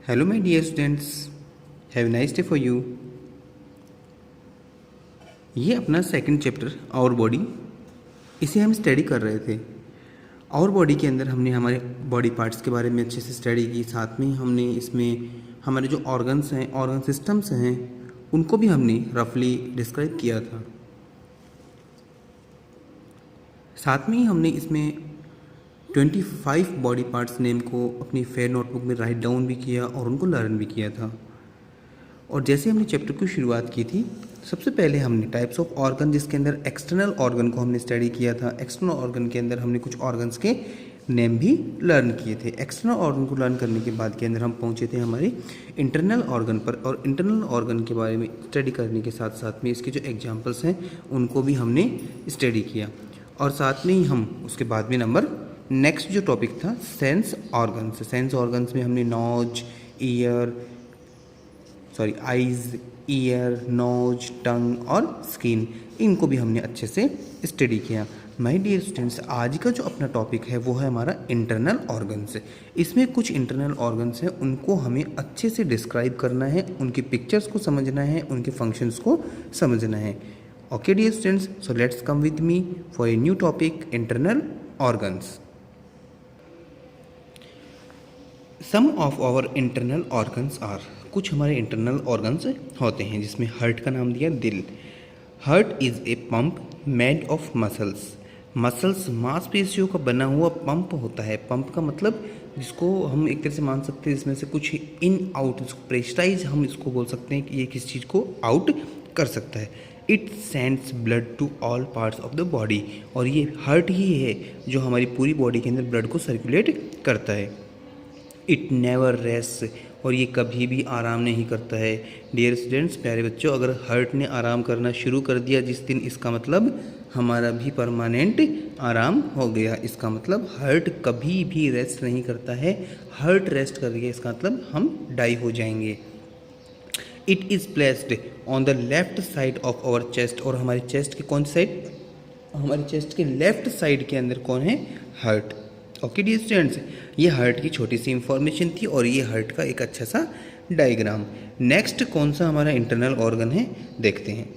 Hello, my dear students. Have a nice day for you. ये अपना second chapter our body, इसे हम study कर रहे थे। आवर बॉडी के अंदर हमने हमारे बॉडी पार्ट्स के बारे में अच्छे से स्टडी की, साथ में हमने इसमें हमारे जो ऑर्गन्स हैं, ऑर्गन सिस्टम्स हैं, उनको भी हमने रफली डिस्क्राइब किया था। साथ में ही हमने इसमें 25 बॉडी पार्ट्स नेम को अपनी फेयर नोटबुक में राइट डाउन भी किया और उनको लर्न भी किया था। और जैसे हमने चैप्टर की शुरुआत की थी, सबसे पहले हमने टाइप्स ऑफ ऑर्गन, जिसके अंदर एक्सटर्नल ऑर्गन को हमने स्टडी किया था। एक्सटर्नल ऑर्गन के अंदर हमने कुछ ऑर्गन्स के नेम भी लर्न किए थे। एक्सटर्नल ऑर्गन को लर्न करने के बाद के अंदर हम पहुंचे थे हमारे इंटरनल ऑर्गन पर, और इंटरनल ऑर्गन के बारे में स्टडी करने के साथ साथ में इसके जो एग्जाम्पल्स हैं उनको भी हमने स्टडी किया। और साथ में ही हम उसके बाद में नेक्स्ट जो टॉपिक था सेंस ऑर्गन्स। सेंस ऑर्गन्स में हमने आइज़, ईयर, नोज, टंग और स्किन, इनको भी हमने अच्छे से स्टडी किया। माय डियर स्टूडेंट्स, आज का जो अपना टॉपिक है वो है हमारा इंटरनल ऑर्गन्स। इसमें कुछ इंटरनल ऑर्गन्स हैं, उनको हमें अच्छे से डिस्क्राइब करना है, उनकी पिक्चर्स को समझना है, उनके फंक्शंस को समझना है। Okay dear students, so let's come with me for a new topic, internal organs. Some of our internal organs are, कुछ हमारे इंटरनल ऑर्गन्स होते हैं, जिसमें हार्ट का नाम दिया दिल। Heart is a pump made of muscles मांसपेशियों का बना हुआ पंप होता है। पंप का मतलब जिसको हम एक तरह से मान सकते हैं, इसमें से कुछ इन आउट, इसको प्रेशराइज हम इसको बोल सकते हैं कि ये किस चीज़ को आउट कर सकता है। It sends blood to all parts of the body, और ये हार्ट ही है जो हमारी पूरी बॉडी के अंदर ब्लड को सर्कुलेट करता है। इट नेवर रेस्ट, और ये कभी भी आराम नहीं करता है। डियर स्टूडेंट्स, प्यारे बच्चों, अगर हार्ट ने आराम करना शुरू कर दिया जिस दिन, इसका मतलब हमारा भी परमानेंट आराम हो गया। इसका मतलब हार्ट कभी भी रेस्ट नहीं करता है। हार्ट रेस्ट कर गया इसका मतलब हम डाई हो जाएंगे। It is placed on the left side of our chest, और हमारे चेस्ट के कौन साइड, हमारे चेस्ट के लेफ्ट साइड के अंदर कौन है, हार्ट। ओके डियर स्टूडेंट्स, ये हार्ट की छोटी सी इंफॉर्मेशन थी और ये हार्ट का एक अच्छा सा डायग्राम। नेक्स्ट कौन सा हमारा इंटरनल ऑर्गन है देखते हैं।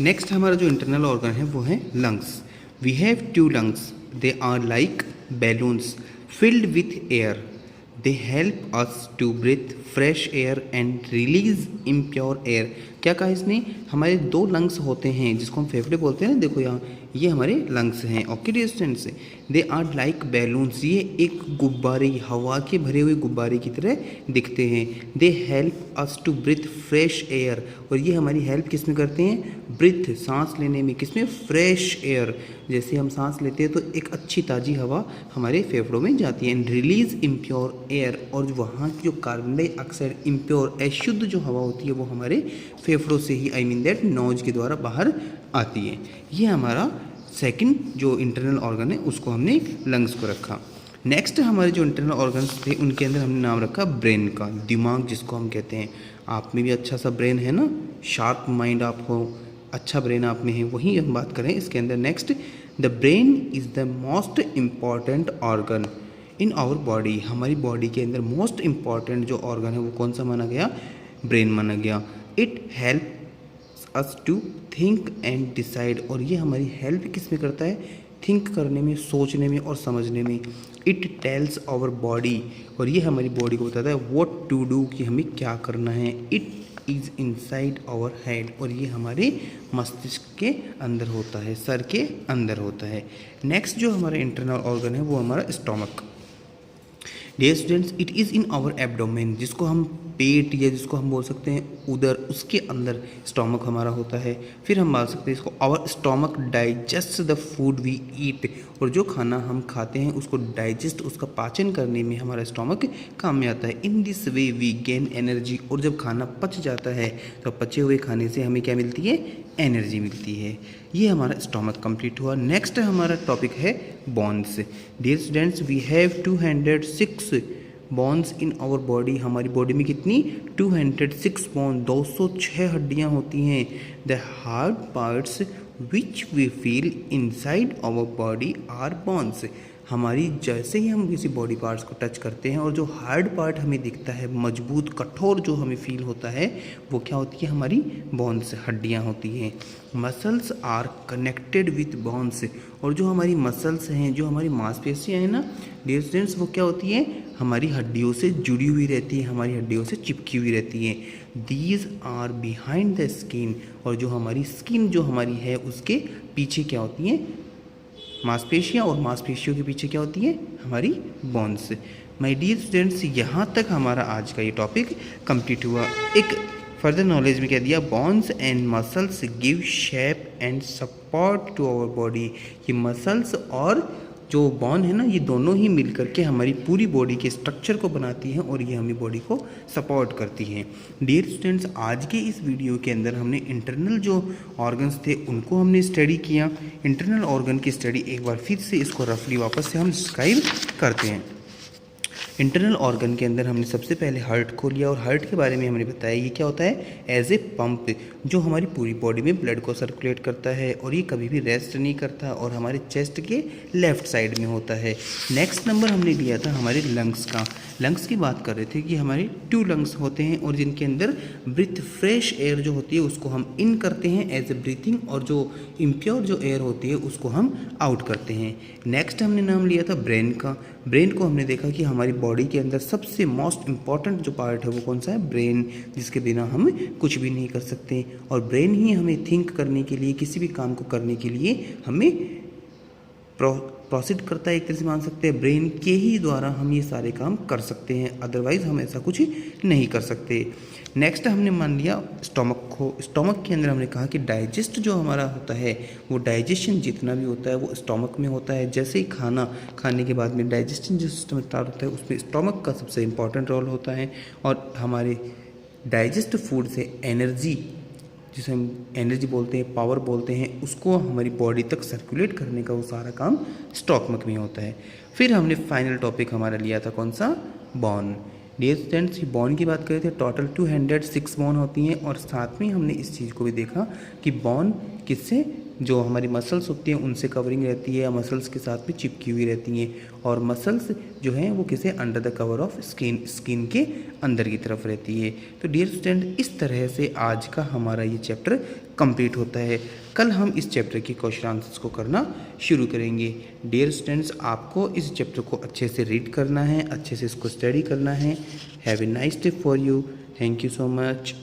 नेक्स्ट हमारा जो इंटरनल ऑर्गन है वो है lungs. We have 2 lungs, they are like balloons filled with air. They help us to breathe fresh air and release impure air. क्या कहा इसने, हमारे 2 लंग्स होते हैं जिसको हम फेफड़े बोलते हैं ना, देखो यहाँ ये हमारे लंग्स हैं। Okay dear students, they are like balloons, ये एक गुब्बारे, हवा के भरे हुए गुब्बारे की तरह दिखते हैं। They help us to breathe fresh air, और ये हमारी हेल्प किस में करते हैं, ब्रीथ, सांस लेने में, किसमें, फ्रेश एयर। जैसे हम सांस लेते हैं तो एक अच्छी ताज़ी हवा हमारे फेफड़ों में जाती है। एंड रिलीज इम्प्योर एयर, और वहाँ की जो कार्बन डाइऑक्साइड, इम्प्योर अशुद्ध जो हवा होती है वो हमारे फेफड़ों से ही, आई मीन दैट नोज के द्वारा बाहर आती है। ये हमारा सेकंड जो इंटरनल ऑर्गन है उसको हमने लंग्स को रखा। नेक्स्ट हमारे जो इंटरनल ऑर्गन्स थे उनके अंदर हमने नाम रखा ब्रेन का, दिमाग जिसको हम कहते हैं। आप में भी अच्छा सा ब्रेन है ना, शार्प माइंड आप हो, अच्छा ब्रेन आप में है, वही हम बात करें इसके अंदर। Next, the brain is the most important organ in our body. हमारी बॉडी के अंदर मोस्ट इम्पॉर्टेंट जो ऑर्गन है वो कौन सा माना गया, ब्रेन माना गया। It help us to think and decide, और ये हमारी हेल्प किस में करता है, थिंक करने में, सोचने में और समझने में। इट टेल्स आवर बॉडी, और ये हमारी बॉडी को बताता है व्हाट टू डू, कि हमें क्या करना है। It is inside our head, और ये हमारे मस्तिष्क के अंदर होता है, सर के अंदर होता है। नेक्स्ट जो हमारा इंटरनल ऑर्गन है वो हमारा stomach. Dear students, it is in our abdomen, जिसको हम पेट या जिसको हम बोल सकते हैं उदर, उसके अंदर स्टोमक हमारा होता है। फिर हम बोल सकते हैं इसको, our stomach digest the food we eat, और जो खाना हम खाते हैं उसको डाइजेस्ट, उसका पाचन करने में हमारा स्टोमक काम में आता है। In this way we gain energy, और जब खाना पच जाता है तो पचे हुए खाने से हमें क्या मिलती है, एनर्जी मिलती है। ये हमारा स्टोमक कंप्लीट हुआ। नेक्स्ट हमारा टॉपिक है bones. Dear students, we have 206 bones in our body. हमारी बॉडी में कितनी, 206 बोन, 206 हड्डियाँ होती हैं। The hard parts which we feel inside our body are bones. हमारी जैसे ही हम किसी बॉडी पार्ट्स को टच करते हैं और जो हार्ड पार्ट हमें दिखता है, मजबूत कठोर जो हमें फील होता है, वो क्या होती है, हमारी बोन्स, हड्डियाँ होती हैं। Muscles are connected with bones, और जो हमारी मसल्स हैं, जो हमारी मांसपेशियाँ हैं ना डियर स्टूडेंट्स, वो क्या होती हैं, हमारी हड्डियों से जुड़ी हुई रहती है, हमारी हड्डियों से चिपकी हुई रहती हैं। These are behind the skin, और जो हमारी स्किन जो हमारी है उसके पीछे क्या होती हैं, मांसपेशियाँ, और मांसपेशियों के पीछे क्या होती है, हमारी बोन्स। माय डियर स्टूडेंट्स, यहाँ तक हमारा आज का ये टॉपिक कंप्लीट हुआ। एक फर्दर नॉलेज में कह दिया, bones and muscles give shape and support to our body. ये मसल्स और जो बोन है ना, ये दोनों ही मिल करके हमारी पूरी बॉडी के स्ट्रक्चर को बनाती हैं और ये हमें बॉडी को सपोर्ट करती हैं। डियर स्टूडेंट्स, आज के इस वीडियो के अंदर हमने इंटरनल जो ऑर्गन्स थे उनको हमने स्टडी किया। इंटरनल ऑर्गन की स्टडी एक बार फिर से इसको रफली वापस से हम डिस्क्राइब करते हैं। इंटरनल ऑर्गन के अंदर हमने सबसे पहले हार्ट को लिया, और हार्ट के बारे में हमने बताया ये क्या होता है, एज ए पंप, जो हमारी पूरी बॉडी में ब्लड को सर्कुलेट करता है, और ये कभी भी रेस्ट नहीं करता, और हमारे चेस्ट के लेफ्ट साइड में होता है। नेक्स्ट नंबर हमने लिया था हमारे लंग्स का। लंग्स की बात कर रहे थे कि हमारे 2 लंग्स होते हैं, और जिनके अंदर ब्रीथ फ्रेश एयर जो होती है उसको हम इन करते हैं एज ए ब्रीथिंग, और जो इम्प्योर जो एयर होती है उसको हम आउट करते हैं। नेक्स्ट हमने नाम लिया था ब्रेन का। ब्रेन को हमने देखा कि हमारी बॉडी के अंदर सबसे मोस्ट इम्पॉर्टेंट जो पार्ट है वो कौन सा है, ब्रेन, जिसके बिना हम कुछ भी नहीं कर सकते, और ब्रेन ही हमें थिंक करने के लिए, किसी भी काम को करने के लिए हमें प्रोसीड करता है। एक तरह से मान सकते हैं ब्रेन के ही द्वारा हम ये सारे काम कर सकते हैं, अदरवाइज हम ऐसा कुछ नहीं कर सकते। नेक्स्ट हमने मान लिया स्टोमक को। स्टोमक के अंदर हमने कहा कि डाइजेस्ट जो हमारा होता है, वो डाइजेशन जितना भी होता है वो स्टोमक में होता है। जैसे ही खाना खाने के बाद में डाइजेशन जो सिस्टम स्टार्ट होता है उसमें स्टोमक का सबसे इम्पॉर्टेंट रोल होता है, और हमारे डाइजेस्ट फूड से एनर्जी, जिसे हम एनर्जी बोलते हैं, पावर बोलते हैं, उसको हमारी बॉडी तक सर्कुलेट करने का वो सारा काम स्टोमक में होता है। फिर हमने फाइनल टॉपिक हमारा लिया था कौन सा, बोन। डियर स्टूडेंट्स, बोन की बात करें थे, टोटल 206 बोन होती हैं, और साथ में हमने इस चीज़ को भी देखा कि बोन किससे, जो हमारी मसल्स होती हैं उनसे कवरिंग रहती है, या मसल्स के साथ में चिपकी हुई रहती हैं, और मसल्स जो हैं वो किसे, under the cover of skin, skin के अंदर की तरफ रहती है। तो डियर स्टूडेंट, इस तरह से आज का हमारा ये चैप्टर कंप्लीट होता है। कल हम इस चैप्टर के क्वेश्चन आंसर्स को करना शुरू करेंगे। डियर स्टूडेंट्स, आपको इस चैप्टर को अच्छे से रीड करना है, अच्छे से इसको स्टडी करना है। Have a nice day for you. Thank you so much.